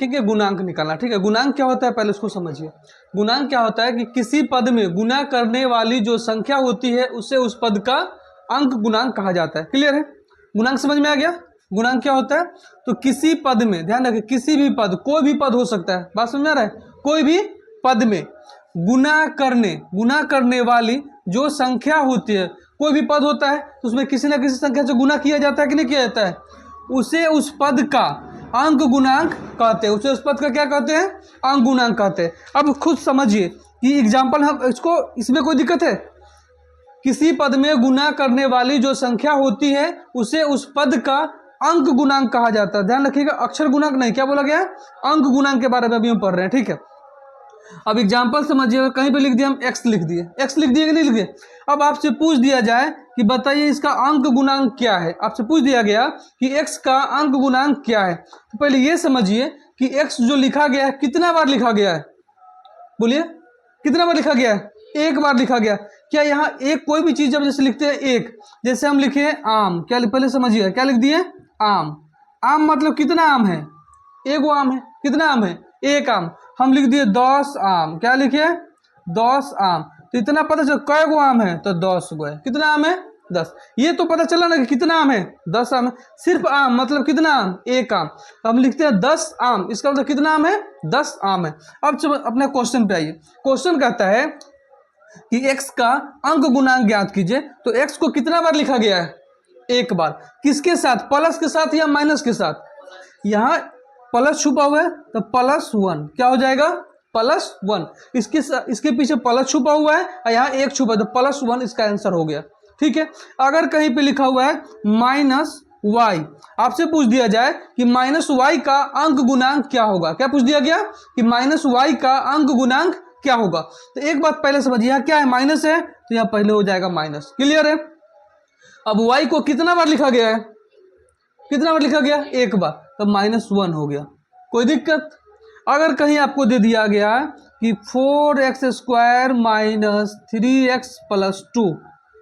लिखेंगे गुणांक निकालना। ठीक है, गुणांक क्या होता है पहले उसको समझिए। गुणांक क्या होता है कि किसी पद में गुना करने वाली जो संख्या होती है उसे उस पद का अंक गुणांक कहा जाता है। क्लियर है, गुणांक समझ में आ गया। गुणांक क्या होता है, तो किसी पद में, ध्यान रखिए, किसी भी पद, कोई भी पद हो सकता है, बात समझ आ रहा है, कोई भी पद में गुना करने वाली जो संख्या होती है, कोई भी पद होता है तो उसमें किसी ना किसी संख्या से गुना किया जाता है कि नहीं किया जाता है, उसे उस पद का अंक गुणांक कहते हैं। उसे उस पद का क्या कहते हैं, अंक गुणांक कहते हैं। अब खुद समझिए कि एग्जाम्पल हम इसको, इसमें कोई दिक्कत है, किसी पद में गुना करने वाली जो संख्या होती है उसे उस पद का अंक गुणांक कहा जाता है। ध्यान रखिएगा, अक्षर गुणांक नहीं, क्या बोला गया है, अंक गुणांक के बारे में अभी हम पढ़ रहे हैं। ठीक है, अब एग्जाम्पल समझिएगा, कहीं पे लिख दिया हम x लिख दिए, x लिख दिए कि नहीं लिखे। अब आपसे पूछ दिया जाए कि बताइए इसका अंक गुणांक क्या है, आपसे पूछ दिया गया कि x का अंक गुणांक क्या है, तो पहले ये समझिए कि x जो लिखा गया है कितना बार लिखा गया है, बोलिए कितना बार लिखा गया है, एक बार लिखा गया। क्या यहाँ एक कोई भी चीज जब जैसे लिखते हैं एक, जैसे हम लिखे आम, क्या पहले समझिए क्या लिख दिए, आम। आम मतलब कितना आम है, एक आम है, कितना आम है, एक आम। हम लिख दिए 10 आम, क्या लिखे 10 आम, तो इतना पता चला कै गो आम है, तो 10 गो है। कितना आम है, 10। ये तो पता चला ना कि कितना आम है, 10 आम है। सिर्फ आम मतलब कितना आम, एक आम। तो हम लिखते हैं 10 आम, इसका मतलब कितना आम है, 10 आम है। अब अपने क्वेश्चन पे आइए। क्वेश्चन कहता है कि x का अंक गुणांक ज्ञात कीजिए, तो x को कितना बार लिखा गया है, एक बार। किसके साथ, प्लस के साथ या माइनस के साथ, यहाँ प्लस छुपा हुआ है तो +1 क्या हो जाएगा, +1। इसके पीछे प्लस छुपा हुआ है और यहाँ एक छुपा है तो +1 इसका आंसर हो गया। ठीक है, अगर कहीं पे लिखा हुआ है -y, आपसे पूछ दिया जाए कि -y का अंक गुणांक क्या होगा, क्या पूछ दिया गया कि -y का अंक गुणांक क्या होगा, तो एक बात पहले समझिए, यहाँ क्या है, माइनस है, तो यहाँ पहले हो जाएगा माइनस। क्लियर है। अब y को कितना बार लिखा गया है, कितना बार लिखा गया, एक बार, तो -1 हो गया। कोई दिक्कत। अगर कहीं आपको दे दिया गया कि 4x² - 3x + 2,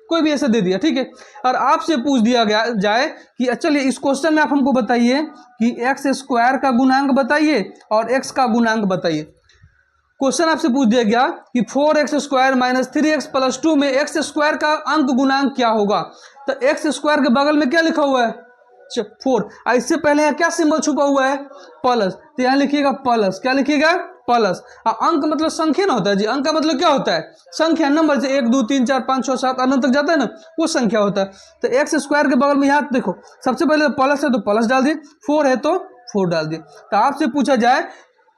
कोई भी ऐसा दे दिया, ठीक है, और आपसे पूछ दिया गया जाए कि चलिए इस क्वेश्चन में आप हमको बताइए कि x² का गुणांक बताइए और x का गुणांक बताइए। क्वेश्चन आपसे पूछ दिया गया कि 4x² - 3x + 2 में x² का अंक गुणांक क्या होगा, तो x² के बगल में क्या लिखा हुआ है, 4। इससे पहले यहाँ क्या सिंबल छुपा हुआ है, प्लस, तो यहाँ लिखिएगा प्लस, क्या लिखिएगा, प्लस। अंक मतलब संख्या ना होता है जी, अंक का मतलब क्या होता है, संख्या, नंबर से 1 2 3 4 5 6 7 अनंत तक जाता है ना, वो संख्या होता है। तो x² के बगल में यहाँ देखो, सबसे पहले प्लस है तो प्लस डाल दिए, 4 है तो 4 डाल दिए। तो आपसे पूछा जाए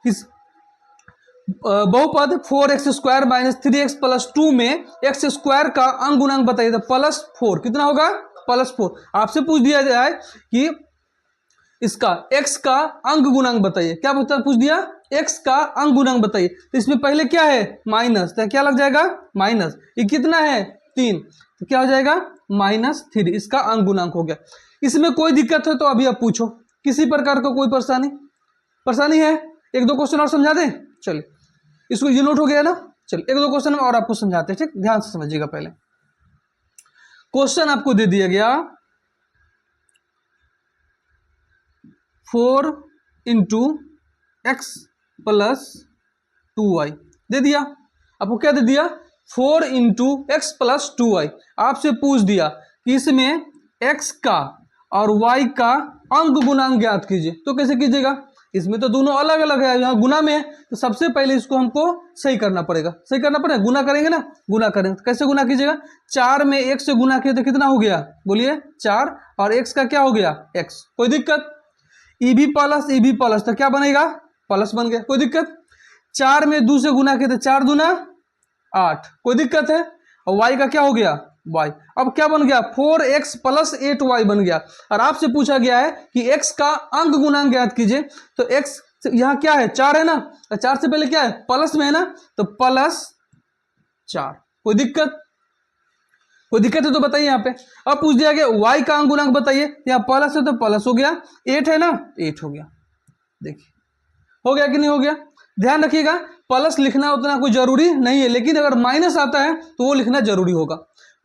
कि बहुपद 4x² - 3x + 2 में x² का अंक गुणांक बताइए, तो +4 कितना होगा, +4। आपसे पूछ दिया जाए कि इसका x का अंक गुणांक बताइए, क्या पूछ दिया, x का अंक गुणांक बताइए, तो इसमें पहले क्या है, माइनस, तो क्या लग जाएगा, माइनस। ये कितना है, 3, तो क्या हो जाएगा, -3, इसका अंक गुणांक हो गया। इसमें कोई दिक्कत है तो अभी आप पूछो, किसी प्रकार का कोई परेशानी है, एक दो क्वेश्चन और समझा दें। चलिए, इसको ये नोट हो गया ना, चलिए एक दो क्वेश्चन और आपको समझाते हैं, ठीक, ध्यान से समझिएगा। पहले क्वेश्चन आपको दे दिया गया 4 × x + 2y दे दिया, आपको क्या दे दिया, 4 × x + 2y। आपसे पूछ दिया कि इसमें x का और y का अंक गुणांक ज्ञात कीजिए, तो कैसे कीजिएगा, इसमें तो दोनों अलग अलग है, यहाँ गुना में है, तो सबसे पहले इसको हमको सही करना पड़ेगा, गुना करेंगे ना, गुना करेंगे तो कैसे गुना कीजिएगा, 4 में 1 से गुना किया तो कितना हो गया, बोलिए 4, और x का क्या हो गया, x। कोई दिक्कत, ई भी प्लस तो क्या बनेगा, प्लस बन गया, कोई दिक्कत। 4 में 2 से गुना किया तो 4 दूना 8, कोई दिक्कत है। और y का क्या हो गया, y। अब क्या बन गया, 4x + 8y बन गया। और आपसे पूछा गया है कि x का अंक गुणांक ज्ञात कीजिए, तो x यहाँ क्या है, 4 है ना, तो 4 से पहले क्या है, प्लस में है ना, तो +4। कोई दिक्कत है तो बताइए यहाँ पे। अब पूछ दिया गया y का अंक गुणांक बताइए, यहाँ प्लस है तो प्लस हो गया, 8 है ना, 8 हो गया। देखिए हो गया कि नहीं हो गया। ध्यान रखिएगा, प्लस लिखना उतना कोई जरूरी नहीं है, लेकिन अगर माइनस आता है तो वो लिखना जरूरी होगा।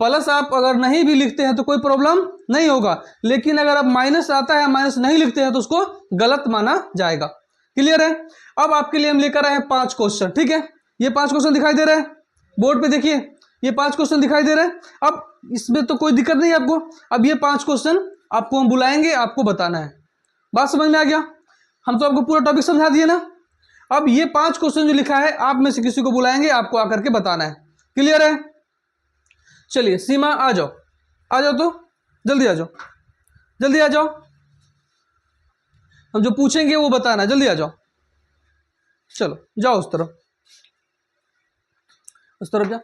प्लस आप अगर नहीं भी लिखते हैं तो कोई प्रॉब्लम नहीं होगा, लेकिन अगर आप माइनस आता है, माइनस नहीं लिखते हैं तो उसको गलत माना जाएगा। क्लियर है। अब आपके लिए हम लेकर आए हैं 5 क्वेश्चन, ठीक है। ये 5 क्वेश्चन दिखाई दे रहे हैं बोर्ड पे, देखिए ये 5 क्वेश्चन दिखाई दे रहे हैं। अब इसमें तो कोई दिक्कत नहीं है आपको। अब ये 5 क्वेश्चन आपको हम बुलाएंगे, आपको बताना है। बात समझ में आ गया? हम तो आपको पूरा टॉपिक समझा दिए ना। अब ये 5 क्वेश्चन जो लिखा है, आप में से किसी को बुलाएंगे, आपको आकर के बताना है। क्लियर है? चलिए सीमा आ जाओ, आ जाओ, तो जल्दी आ जाओ, जल्दी आ जाओ। हम जो पूछेंगे वो बताना है, जल्दी आ जाओ। चलो जाओ उस तरफ, उस तरफ जाओ।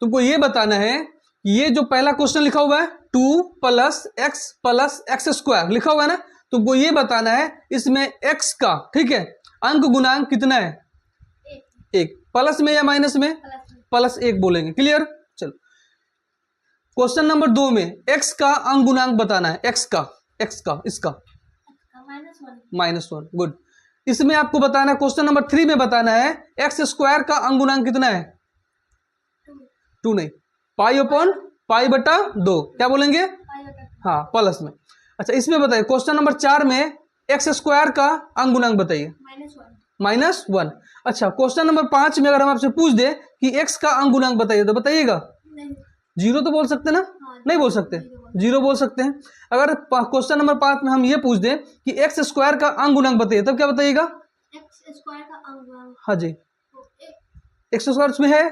तुमको ये बताना है कि ये जो पहला क्वेश्चन लिखा हुआ है 2 + x स्क्वायर लिखा हुआ है ना, तुमको ये बताना है इसमें x का, ठीक है, अंक गुणांक कितना है? 1। प्लस में या माइनस में? +1 बोलेंगे। क्लियर? चलो क्वेश्चन नंबर 2 में x का अंक गुणांक बताना है। x का इसका -1। गुड। इसमें आपको बताना है, क्वेश्चन नंबर 3 में बताना है एक्स स्क्वायर का अंक गुणांक कितना है? 2 नहीं, पाई/2। क्या बोलेंगे? हाँ, प्लस में। अच्छा इसमें बताइए, क्वेश्चन नंबर 4 में एक्स स्क्वायर का अंक गुणांक बताइए। -1। अच्छा क्वेश्चन नंबर 5 में अगर हम आपसे पूछ दे कि एक्स का अंक गुणांक बताइए, तो बताइएगा? 0 तो बोल सकते ना? नहीं बोल सकते, 0 बोल सकते हैं। अगर क्वेश्चन नंबर 5 में हम ये पूछ दें कि एक्स स्क्वायर का अंक गुणांक बताइए, तब क्या बताइएगा? एक्स स्क्वायर का अंक गुणांक, हाँ जी, एक्स स्क्वायर उसमें है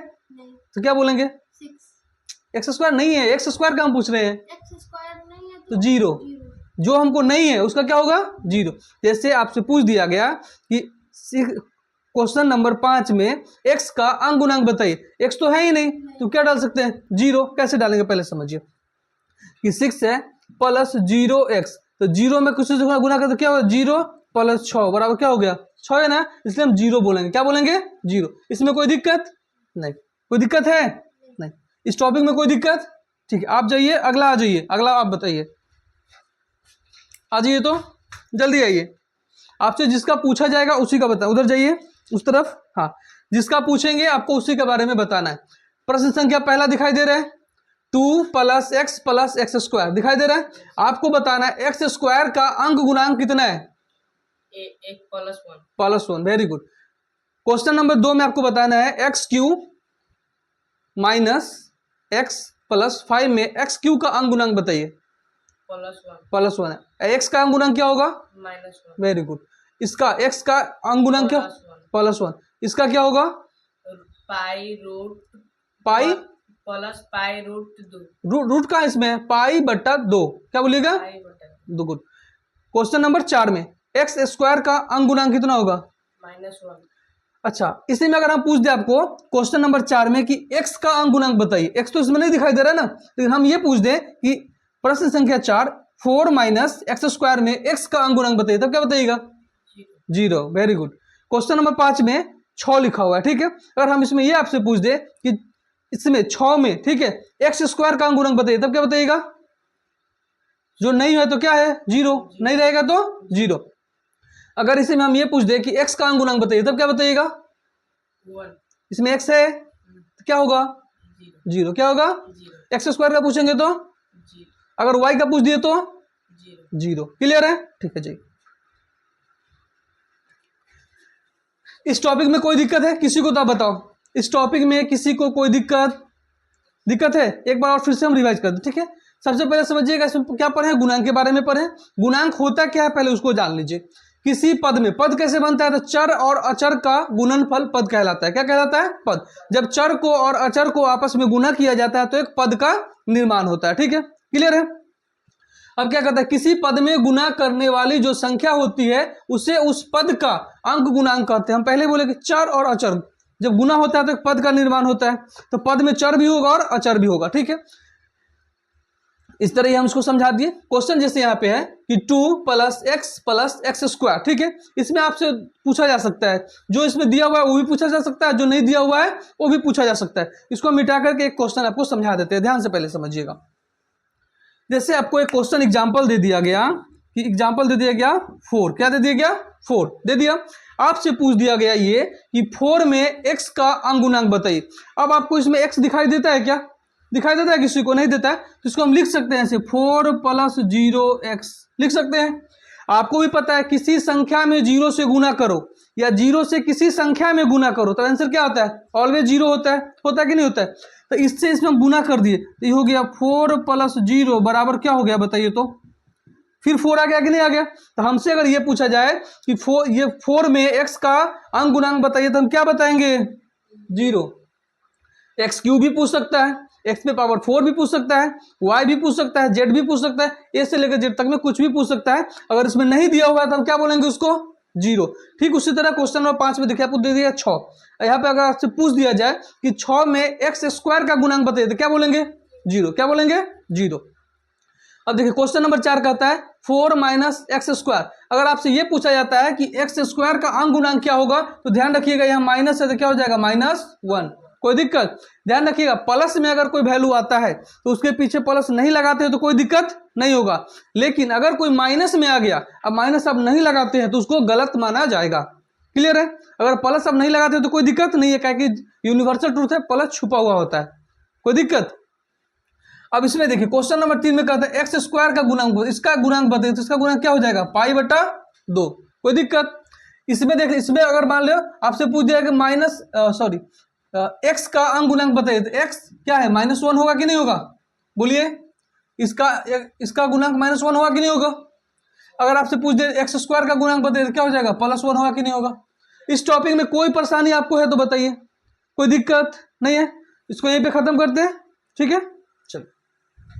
तो क्या बोलेंगे? 6। एक्स स्क्वायर नहीं है, एक्स स्क्वायर का हम पूछ रहे हैं, एक्स स्क्वायर नहीं है तो 0। जो हमको नहीं है उसका क्या होगा? 0। जैसे आपसे पूछ दिया गया कि क्वेश्चन नंबर 5 में x का अंक गुणांक बताइए, x तो है ही नहीं, तो क्या डाल सकते हैं? 0। कैसे डालेंगे पहले समझिए कि 6 है + 0x, तो 0 में कुछ से गुना कर तो क्या होगा? 0 + 6 बराबर क्या हो गया? 6 है ना, इसलिए हम 0 बोलेंगे। क्या बोलेंगे? 0। इसमें कोई दिक्कत नहीं? कोई दिक्कत है? नहीं। इस टॉपिक में कोई दिक्कत? ठीक है, आप जाइए, अगला आ जाइए, अगला आप बताइए, आ जाइए, तो जल्दी आइए। आपसे जिसका पूछा जाएगा उसी का बताओ, उधर जाइए उस तरफ। हाँ, जिसका पूछेंगे आपको उसी के बारे में बताना है। प्रश्न संख्या पहला दिखाई दे रहा है, 2 + x + x स्क्वायर दिखाई दे रहा है। आपको बताना है एक्स स्क्वायर का अंक गुणांक कितना है? 1 + 1। Very good. क्वेश्चन नंबर 2 में आपको बताना है x³ - x + 5 में x³ का अंक गुणांक बताइए। +1 है। x का अंक गुणांक क्या होगा? -1। Very good. इसका x का अंक गुणांक क्या? +1। इसका क्या होगा? पाई √2। रूट का इसमें है पाई/2। क्या बोलिएगा? 2। गुड। क्वेश्चन नंबर 4 में एक्स स्क्वायर का अंक गुणांक कितना होगा? -1। अच्छा इसी में अगर हम पूछ दे आपको क्वेश्चन नंबर 4 में कि x का अंक गुणांक बताइए, x तो इसमें नहीं दिखाई दे रहा है ना, लेकिन हम ये पूछ दें कि प्रश्न संख्या 4 4 - x स्क्वायर में x का अंक गुणांक बताइए, तब क्या बताइएगा? 0। Very good. क्वेश्चन नंबर 5 में 6 लिखा हुआ है, ठीक है। अगर हम इसमें ये आपसे पूछ दे कि इसमें 6 में, ठीक है, एक्स स्क्वायर का अंक गुणांक बताइए, तब क्या बताइएगा? जो नहीं है तो क्या है? 0। नहीं रहेगा तो 0। अगर इसी में हम ये पूछ दे कि x का अंक गुणांक बताइए, तब क्या बताइएगा? 1। इसमें x है तो क्या होगा? 0। क्या होगा? एक्स स्क्वायर का पूछेंगे तो 0। अगर y का पूछ दिए तो 0। क्लियर है? ठीक है जी। इस टॉपिक में कोई दिक्कत है किसी को? तो आप बताओ, इस टॉपिक में किसी को कोई दिक्कत है? एक बार और फिर से हम रिवाइज कर दें, ठीक है। सबसे पहले समझिएगा इसमें क्या पढ़े? गुणांक के बारे में पढ़े। गुणांक होता क्या है पहले उसको जान लीजिए। किसी पद में, पद कैसे बनता है? तो चर और अचर का गुणनफल पद कहलाता है। क्या कहलाता है? पद। जब चर को और अचर को आपस में गुणा किया जाता है तो एक पद का निर्माण होता है, ठीक है। क्लियर है? अब क्या कहता है? किसी पद में गुना करने वाली जो संख्या होती है उसे उस पद का अंक गुणांक कहते हैं। हम पहले बोले कि चर और अचर जब गुना होता है तो एक पद का निर्माण होता है, तो पद में चर भी होगा और अचर भी होगा, ठीक है। इस तरह ही हम इसको समझा दिए। क्वेश्चन जैसे यहाँ पे है कि 2 + x + x स्क्वायर, ठीक है। इसमें आपसे पूछा जा सकता है, जो इसमें दिया हुआ है वो भी पूछा जा सकता है, जो नहीं दिया हुआ है वो भी पूछा जा सकता है। इसको मिटा करके एक क्वेश्चन आपको समझा देते हैं, ध्यान से पहले समझिएगा। जैसे आपको एक क्वेश्चन एग्जाम्पल दे दिया गया कि एग्जाम्पल दे दिया गया 4, क्या दे दिया गया? 4 दे दिया। आपसे पूछ दिया गया ये कि 4 में x का अंक गुणांक बताइए। अब आपको इसमें x दिखाई देता है क्या? दिखाई देता है? किसी को नहीं देता है, तो इसको हम लिख सकते हैं ऐसे 4 + 0x लिख सकते हैं। आपको भी पता है किसी संख्या में जीरो से गुना करो या जीरो से किसी संख्या में गुना करो तो आंसर क्या होता है, ऑलवेज जीरो होता है कि नहीं होता है। तो इससे इसमें हम गुना कर दिए तो ये हो गया 4 + 0 बराबर क्या हो गया बताइए तो, फिर 4 आ गया कि नहीं आ गया। तो हमसे अगर ये पूछा जाए कि 4 में x का अंक गुणांक बताइए तो हम क्या बताएंगे, 0। x³ भी पूछ सकता है, x पे पावर 4 भी पूछ सकता है, y भी पूछ सकता है, z भी पूछ सकता है, a से लेकर z तक में कुछ भी पूछ सकता है। अगर इसमें नहीं दिया हुआ है तो हम क्या बोलेंगे उसको, 0। ठीक उसी तरह क्वेश्चन नंबर 5 में देखिए आपको दे दिया 6। यहाँ पे अगर आपसे पूछ दिया जाए कि 6 में x² का गुणांक बताइए तो क्या बोलेंगे, 0। क्या बोलेंगे, 0। अब देखिए क्वेश्चन नंबर 4 कहता है 4 - x²। अगर आपसे ये पूछा जाता है कि x² का अंक गुणांक क्या होगा तो ध्यान रखिएगा यहाँ माइनस है तो क्या हो जाएगा, -1। कोई दिक्कत, ध्यान रखिएगा प्लस में अगर कोई वैल्यू आता है तो उसके पीछे प्लस नहीं लगाते हैं तो कोई दिक्कत नहीं होगा, लेकिन अगर कोई माइनस में आ गया, अब माइनस आप नहीं लगाते हैं तो उसको गलत माना जाएगा। क्लियर है, अगर प्लस आप नहीं लगाते तो कोई दिक्कत नहीं है, क्योंकि यूनिवर्सल ट्रूथ है, प्लस छुपा हुआ होता है, कोई दिक्कत। अब इसमें देखिए क्वेश्चन नंबर 3 में कहता है x² का गुणांक, इसका गुणांक बताइए तो इसका गुणांक क्या हो जाएगा, π/2। कोई दिक्कत। इसमें देखिए, इसमें अगर मान लो आपसे पूछ दिया कि x का अंक गुणांक बताइए तो x क्या है, -1 होगा कि नहीं होगा, बोलिए। इसका गुणांक -1 होगा कि नहीं होगा। अगर आपसे पूछ दे x² का गुणांक बताइए तो क्या हो जाएगा, +1 होगा कि नहीं होगा। इस टॉपिक में कोई परेशानी आपको है तो बताइए, कोई दिक्कत नहीं है। इसको यहीं पे खत्म करते हैं, ठीक है।